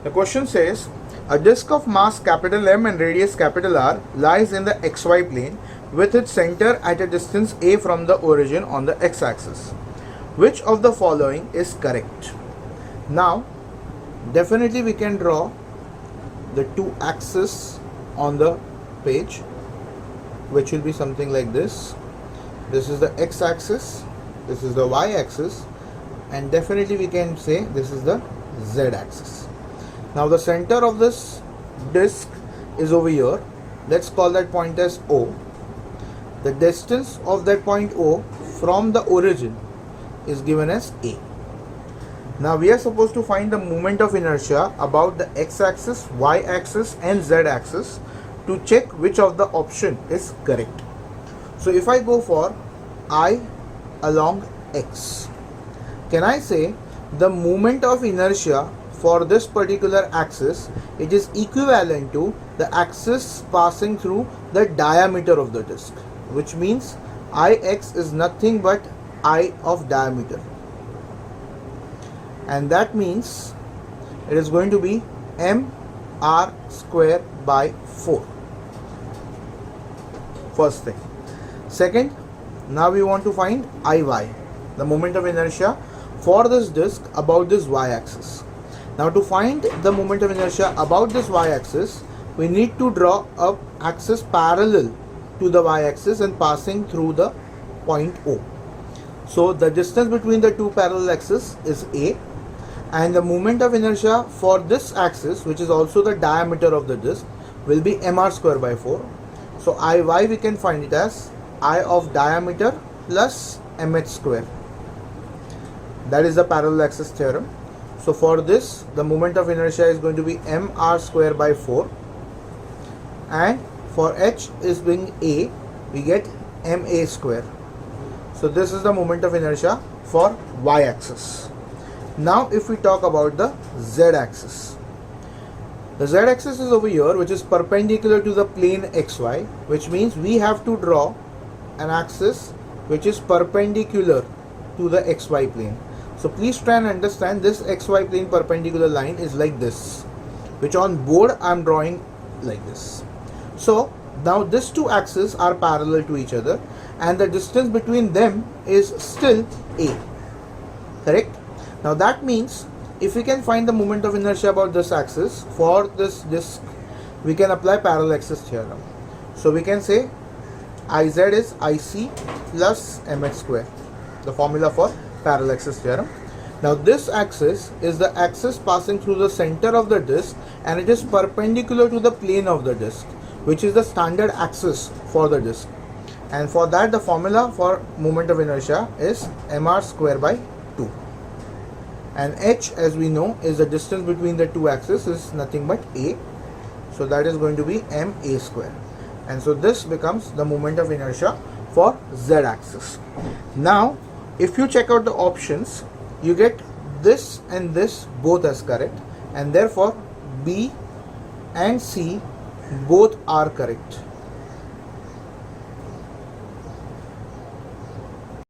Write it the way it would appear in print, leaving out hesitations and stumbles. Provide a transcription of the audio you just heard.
The question says, a disk of mass capital M and radius capital R lies in the xy plane with its center at a distance a from the origin on the x-axis. Which of the following is correct? Now, definitely we can draw the two axes on the page, which will be something like this. This is the x-axis, this is the y-axis, and definitely we can say this is the z-axis. Now the center of this disk is over here. Let's call that point as O. The distance of that point O from the origin is given as A. Now we are supposed to find the moment of inertia about the x-axis, y-axis and z-axis to check which of the option is correct. So if I go for I along x, can I say the moment of inertia for this particular axis, it is equivalent to the axis passing through the diameter of the disk, which means Ix is nothing but I of diameter, and that means it is going to be mr square by 4. First thing. Second, now we want to find Iy, the moment of inertia for this disk about this y-axis. Now to find the moment of inertia about this y-axis, we need to draw a axis parallel to the y-axis and passing through the point O. So the distance between the two parallel axes is A, and the moment of inertia for this axis, which is also the diameter of the disk, will be mr square by 4. So Iy we can find it as I of diameter plus mh square. That is the parallel axis theorem. So for this, the moment of inertia is going to be mr square by 4, and for h is being a, we get ma square. So this is the moment of inertia for y-axis. Now if we talk about the z-axis, the z-axis is over here, which is perpendicular to the plane xy, which means we have to draw an axis which is perpendicular to the xy plane. So please try and understand, this xy plane perpendicular line is like this, which on board I am drawing like this. So now these two axes are parallel to each other and the distance between them is still a. Correct? Now that means if we can find the moment of inertia about this axis for this disk, we can apply parallel axis theorem. So we can say Iz is Ic plus mh square, the formula for parallel axis theorem. Now this axis is the axis passing through the center of the disk and it is perpendicular to the plane of the disk, which is the standard axis for the disk. And for that, the formula for moment of inertia is mr square by 2. And h, as we know, is the distance between the two axes is nothing but a. So that is going to be ma square. And so this becomes the moment of inertia for z-axis. Now if you check out the options, you get this and this both as correct, and therefore B and C both are correct.